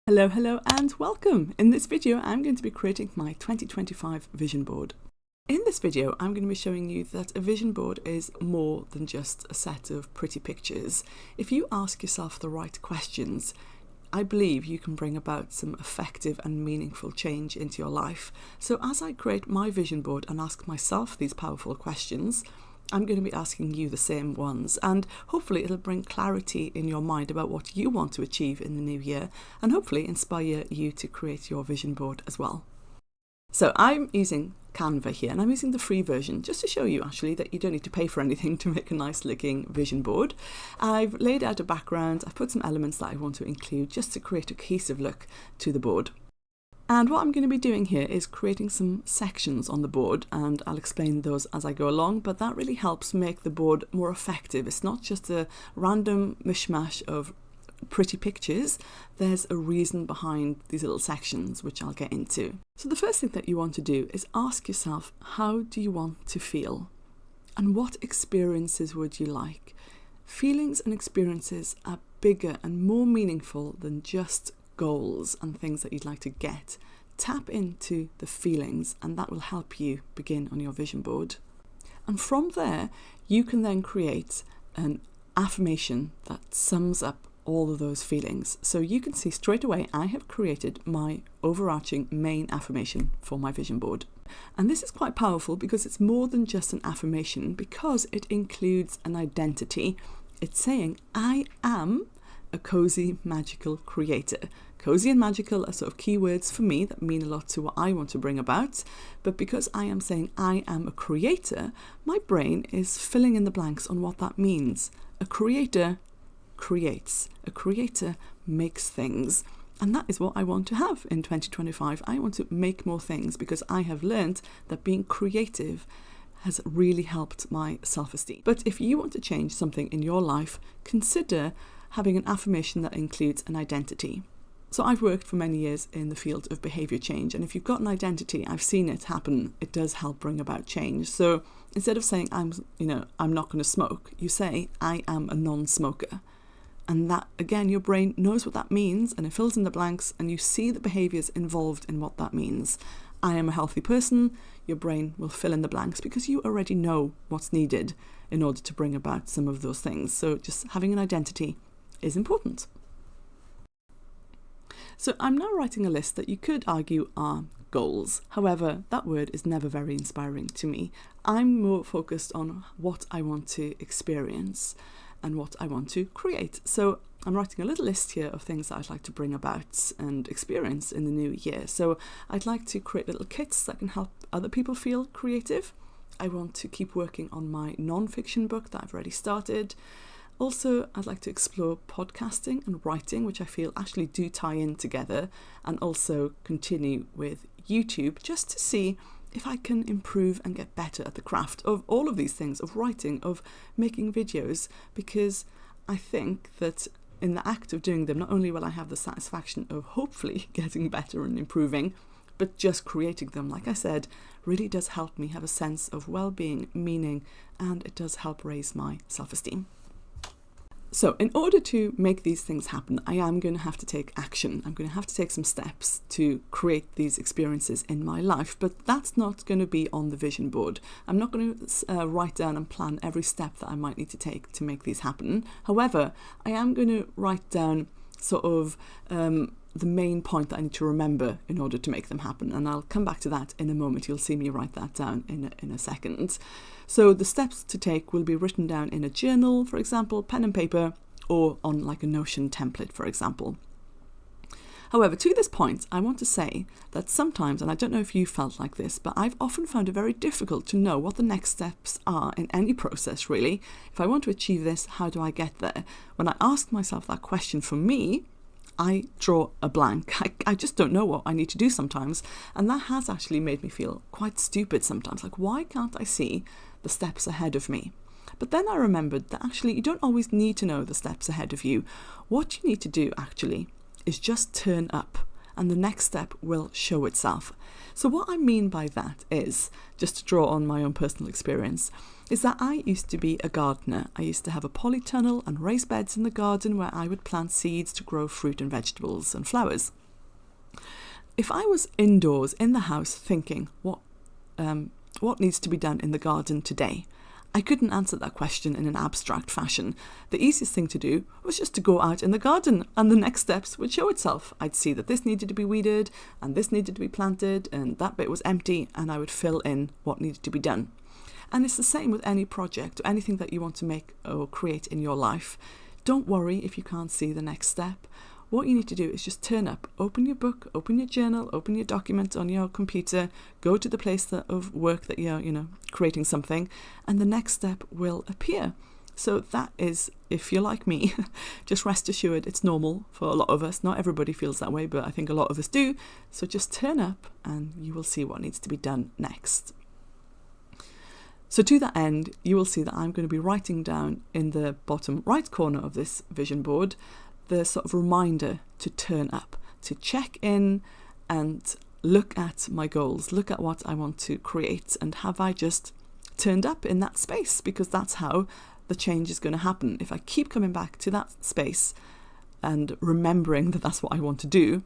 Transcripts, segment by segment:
Hello and welcome. In this video I'm going to be creating my 2025 vision board. In this video I'm going to be showing you that a vision board is more than just a set of pretty pictures. If you ask yourself the right questions, I believe you can bring about some effective and meaningful change into your life. So as I create my vision board and ask myself these powerful questions, I'm going to be asking you the same ones, and hopefully it'll bring clarity in your mind about what you want to achieve in the new year and hopefully inspire you to create your vision board as well. So I'm using Canva here, and I'm using the free version just to show you actually that you don't need to pay for anything to make a nice looking vision board. I've laid out a background, I've put some elements that I want to include just to create a cohesive look to the board. And what I'm going to be doing here is creating some sections on the board, and I'll explain those as I go along, but that really helps make the board more effective. It's not just a random mishmash of pretty pictures. There's a reason behind these little sections, which I'll get into. So the first thing that you want to do is ask yourself, how do you want to feel? And what experiences would you like? Feelings and experiences are bigger and more meaningful than just goals and things that you'd like to get. Tap into the feelings, and that will help you begin on your vision board. And from there, you can then create an affirmation that sums up all of those feelings. So you can see straight away, I have created my overarching main affirmation for my vision board. And this is quite powerful because it's more than just an affirmation, because it includes an identity. It's saying, I am a cozy, magical creator. Cozy and magical are sort of keywords for me that mean a lot to what I want to bring about. But because I am saying I am a creator, my brain is filling in the blanks on what that means. A creator creates. A creator makes things. And that is what I want to have in 2025. I want to make more things because I have learned that being creative has really helped my self-esteem. But if you want to change something in your life, consider having an affirmation that includes an identity. So I've worked for many years in the field of behaviour change, and if you've got an identity, I've seen it happen, it does help bring about change. So instead of saying I'm not going to smoke, you say I am a non-smoker. And that, again, your brain knows what that means and it fills in the blanks, and you see the behaviours involved in what that means. I am a healthy person, your brain will fill in the blanks because you already know what's needed in order to bring about some of those things. So just having an identity is important. So I'm now writing a list that you could argue are goals. However, that word is never very inspiring to me. I'm more focused on what I want to experience and what I want to create. So I'm writing a little list here of things that I'd like to bring about and experience in the new year. So I'd like to create little kits that can help other people feel creative. I want to keep working on my non-fiction book that I've already started. Also, I'd like to explore podcasting and writing, which I feel actually do tie in together, and also continue with YouTube just to see if I can improve and get better at the craft of all of these things, of writing, of making videos, because I think that in the act of doing them, not only will I have the satisfaction of hopefully getting better and improving, but just creating them, like I said, really does help me have a sense of well-being, meaning, and it does help raise my self-esteem. So in order to make these things happen, I am going to have to take action. I'm going to have to take some steps to create these experiences in my life, but that's not going to be on the vision board. I'm not going to write down and plan every step that I might need to take to make these happen. However, I am going to write down sort of the main point that I need to remember in order to make them happen, and I'll come back to that in a moment. You'll see me write that down in a second. So the steps to take will be written down in a journal, for example, pen and paper, or on like a Notion template, for example. However, to this point, I want to say that sometimes, and I don't know if you felt like this, but I've often found it very difficult to know what the next steps are in any process, really. If I want to achieve this, how do I get there? When I ask myself that question, for me, I draw a blank. I just don't know what I need to do sometimes. And that has actually made me feel quite stupid sometimes. Like, why can't I see the steps ahead of me? But then I remembered that actually you don't always need to know the steps ahead of you. What you need to do actually is just turn up and the next step will show itself. So what I mean by that is, just to draw on my own personal experience, is that I used to be a gardener. I used to have a polytunnel and raised beds in the garden where I would plant seeds to grow fruit and vegetables and flowers. If I was indoors in the house thinking what needs to be done in the garden today, I couldn't answer that question in an abstract fashion. The easiest thing to do was just to go out in the garden, and the next steps would show itself. I'd see that this needed to be weeded and this needed to be planted and that bit was empty, and I would fill in what needed to be done. And it's the same with any project or anything that you want to make or create in your life. Don't worry if you can't see the next step. What you need to do is just turn up, open your book, open your journal, open your document on your computer, go to the place of work that you're, creating something, and the next step will appear. So that is, if you're like me, just rest assured it's normal for a lot of us. Not everybody feels that way, but I think a lot of us do. So just turn up and you will see what needs to be done next. So to that end, you will see that I'm going to be writing down in the bottom right corner of this vision board the sort of reminder to turn up, to check in and look at my goals, look at what I want to create, and have I just turned up in that space? Because that's how the change is going to happen. If I keep coming back to that space and remembering that that's what I want to do,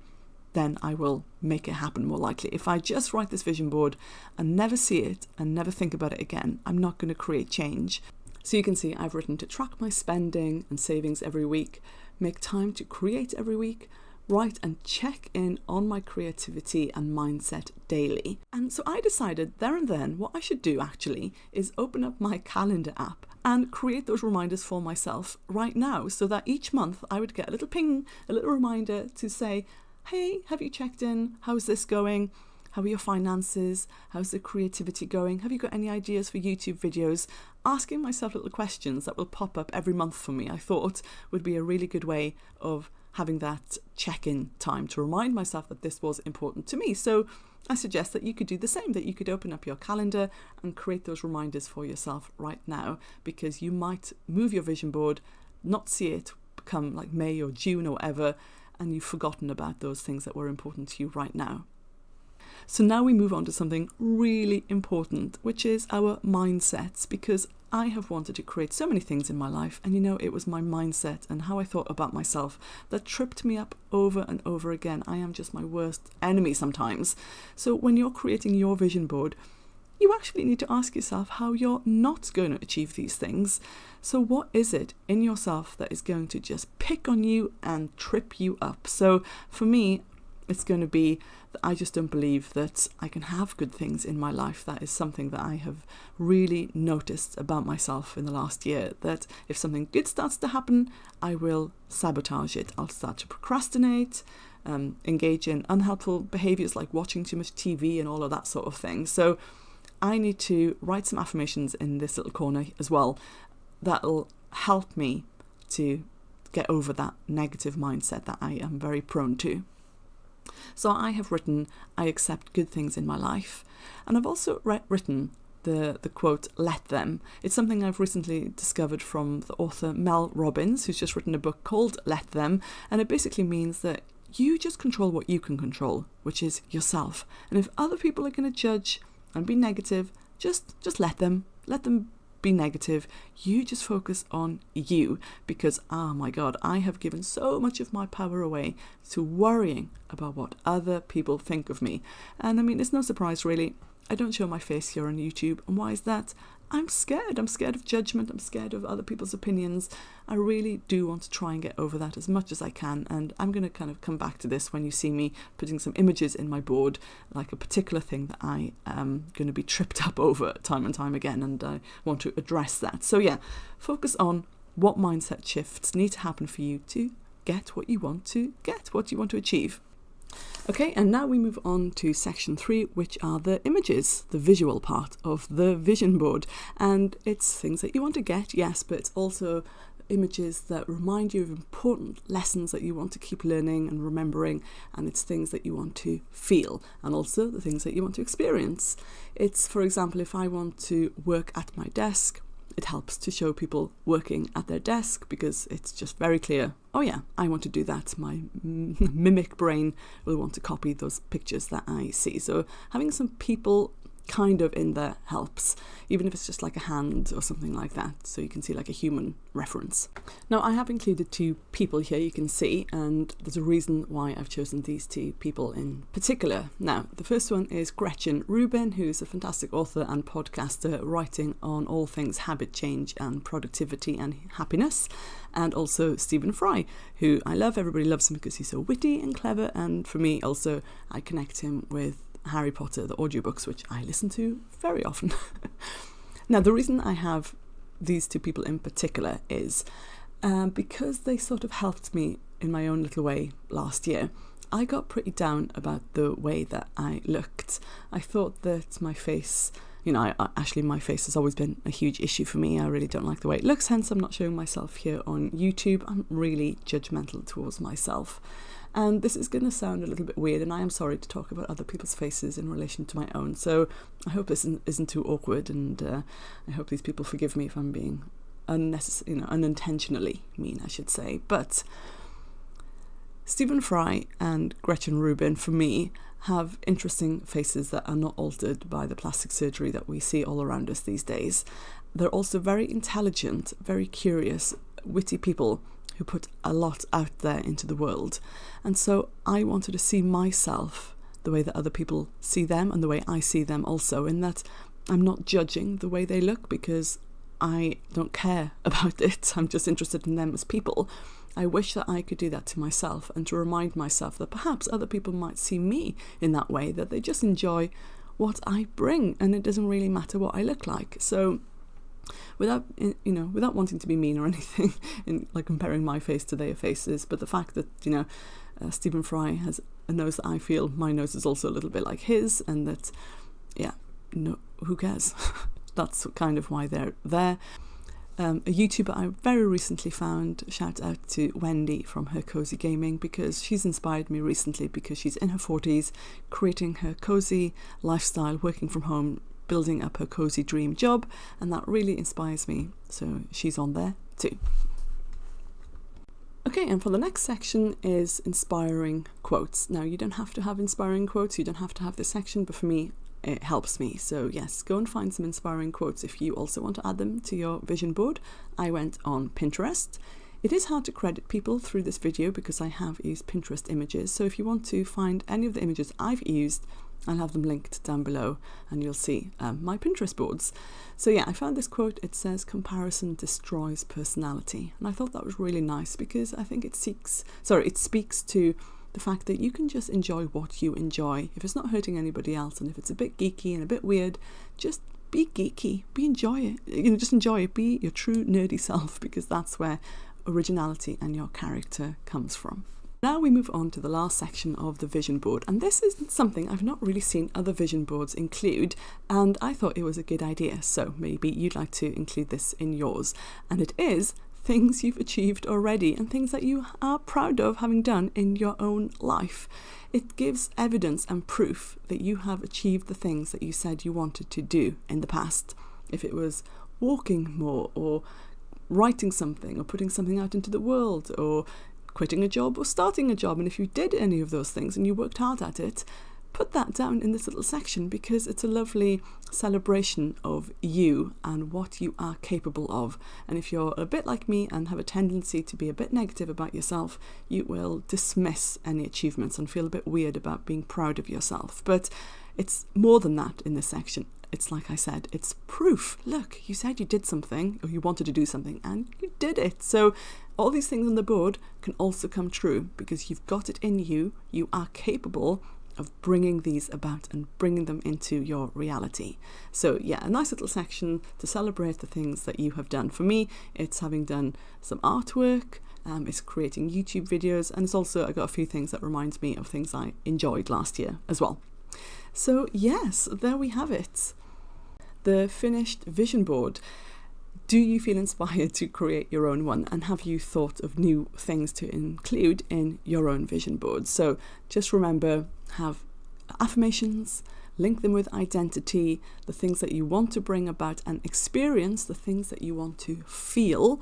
then I will make it happen more likely. If I just write this vision board and never see it and never think about it again, I'm not going to create change. So you can see I've written to track my spending and savings every week, make time to create every week, write and check in on my creativity and mindset daily. And so I decided there and then what I should do actually is open up my calendar app and create those reminders for myself right now, so that each month I would get a little ping, a little reminder to say, hey, have you checked in? How's this going? How are your finances? How's the creativity going? Have you got any ideas for YouTube videos? Asking myself little questions that will pop up every month for me, I thought would be a really good way of having that check-in time to remind myself that this was important to me. So I suggest that you could do the same, that you could open up your calendar and create those reminders for yourself right now, because you might move your vision board, not see it come like May or June or whatever, and you've forgotten about those things that were important to you right now. So now we move on to something really important, which is our mindsets, because I have wanted to create so many things in my life, and it was my mindset and how I thought about myself that tripped me up over and over again. I am just my worst enemy sometimes. So when you're creating your vision board, you actually need to ask yourself how you're not going to achieve these things. So what is it in yourself that is going to just pick on you and trip you up? So for me, it's going to be that I just don't believe that I can have good things in my life. That is something that I have really noticed about myself in the last year, that if something good starts to happen, I will sabotage it. I'll start to procrastinate, engage in unhelpful behaviours like watching too much TV and all of that sort of thing. So I need to write some affirmations in this little corner as well that'll help me to get over that negative mindset that I am very prone to. So I have written, I accept good things in my life. And I've also written the quote, let them. It's something I've recently discovered from the author Mel Robbins, who's just written a book called Let Them. And it basically means that you just control what you can control, which is yourself. And if other people are going to judge and be negative, just let them be negative. You just focus on you, because oh my God, I have given so much of my power away to worrying about what other people think of me. And I mean, it's no surprise really, I don't show my face here on YouTube. And why is that? I'm scared of judgment. I'm scared of other people's opinions. I really do want to try and get over that as much as I can. And I'm going to kind of come back to this when you see me putting some images in my board, like a particular thing that I am going to be tripped up over time and time again. And I want to address that. So yeah, focus on what mindset shifts need to happen for you to get what you want to get, what you want to achieve. Okay, and now we move on to section 3, which are the images, the visual part of the vision board. And it's things that you want to get, yes, but it's also images that remind you of important lessons that you want to keep learning and remembering, and it's things that you want to feel, and also the things that you want to experience. It's, for example, if I want to work at my desk, It helps to show people working at their desk because it's just very clear, oh yeah, I want to do that. My mimic brain will want to copy those pictures that I see. So having some people kind of in there helps, even if it's just like a hand or something like that, so you can see like a human reference. Now I have included 2 people here, you can see, and there's a reason why I've chosen these 2 people in particular. Now the first one is Gretchen Rubin, who's a fantastic author and podcaster writing on all things habit change and productivity and happiness, and also Stephen Fry, who I love. Everybody loves him because he's so witty and clever, and for me also I connect him with Harry Potter, the audiobooks, which I listen to very often. Now, the reason I have these 2 people in particular is because they sort of helped me in my own little way last year. I got pretty down about the way that I looked. I thought that my face, actually my face has always been a huge issue for me. I really don't like the way it looks, hence I'm not showing myself here on YouTube. I'm really judgmental towards myself. And this is going to sound a little bit weird, and I am sorry to talk about other people's faces in relation to my own. So I hope this isn't too awkward, and I hope these people forgive me if I'm being unintentionally mean, I should say. But Stephen Fry and Gretchen Rubin, for me, have interesting faces that are not altered by the plastic surgery that we see all around us these days. They're also very intelligent, very curious, witty people who put a lot out there into the world. And so I wanted to see myself the way that other people see them and the way I see them also, in that I'm not judging the way they look because I don't care about it. I'm just interested in them as people. I wish that I could do that to myself and to remind myself that perhaps other people might see me in that way, that they just enjoy what I bring and it doesn't really matter what I look like. So without wanting to be mean or anything, in like comparing my face to their faces, but the fact that Stephen Fry has a nose that I feel my nose is also a little bit like his, and that who cares? That's kind of why they're there. A YouTuber I very recently found, shout out to Wendy from her Cozy Gaming, because she's inspired me recently, because she's in her 40s creating her cozy lifestyle, working from home, building up her cozy dream job, and that really inspires me. So she's on there too. Okay, and for the next section is inspiring quotes. Now, you don't have to have inspiring quotes, you don't have to have this section, but for me it helps me. So yes, go and find some inspiring quotes if you also want to add them to your vision board. I went on Pinterest. It is hard to credit people through this video because I have used Pinterest images, so if you want to find any of the images I've used, I'll have them linked down below and you'll see my Pinterest boards. So yeah, I found this quote. It says, "Comparison destroys personality." And I thought that was really nice because I think it speaks to the fact that you can just enjoy what you enjoy. If it's not hurting anybody else, and if it's a bit geeky and a bit weird, just be geeky, enjoy it. Just enjoy it. Be your true nerdy self, because that's where originality and your character comes from. Now we move on to the last section of the vision board, and this is something I've not really seen other vision boards include, and I thought it was a good idea, so maybe you'd like to include this in yours. And it is things you've achieved already and things that you are proud of having done in your own life. It gives evidence and proof that you have achieved the things that you said you wanted to do in the past. If it was walking more, or writing something, or putting something out into the world, or quitting a job or starting a job, and if you did any of those things and you worked hard at it, put that down in this little section, because it's a lovely celebration of you and what you are capable of. And if you're a bit like me and have a tendency to be a bit negative about yourself, you will dismiss any achievements and feel a bit weird about being proud of yourself. But it's more than that in this section. It's like I said, it's proof. Look, you said you did something, or you wanted to do something, and you did it. So all these things on the board can also come true because you've got it in you. You are capable of bringing these about and bringing them into your reality. So yeah, a nice little section to celebrate the things that you have done. For me, it's having done some artwork, it's creating YouTube videos, and it's also, I got a few things that reminds me of things I enjoyed last year as well. So yes, there we have it. The finished vision board. Do you feel inspired to create your own one? And have you thought of new things to include in your own vision board? So just remember, have affirmations, link them with identity, the things that you want to bring about, and experience, the things that you want to feel.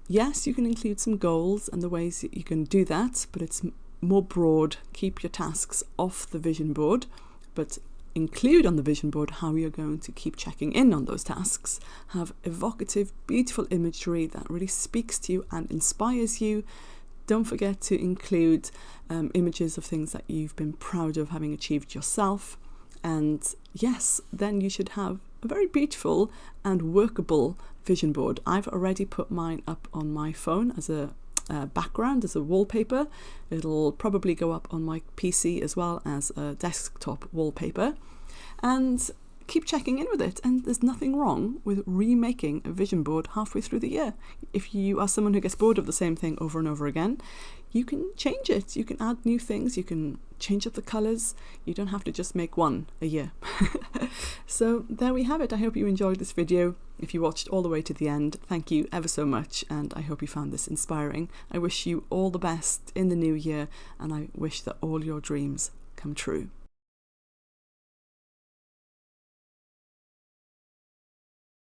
Yes, you can include some goals and the ways that you can do that, but it's more broad. Keep your tasks off the vision board, but include on the vision board how you're going to keep checking in on those tasks. Have evocative, beautiful imagery that really speaks to you and inspires you. Don't forget to include images of things that you've been proud of having achieved yourself. And yes, then you should have a very beautiful and workable vision board. I've already put mine up on my phone as a background, as a wallpaper. It'll probably go up on my PC as well as a desktop wallpaper, and keep checking in with it. And there's nothing wrong with remaking a vision board halfway through the year. If you are someone who gets bored of the same thing over and over again, you can change it. You can add new things. You can change up the colours. You don't have to just make one a year. So there we have it. I hope you enjoyed this video. If you watched all the way to the end, thank you ever so much, and I hope you found this inspiring. I wish you all the best in the new year, and I wish that all your dreams come true.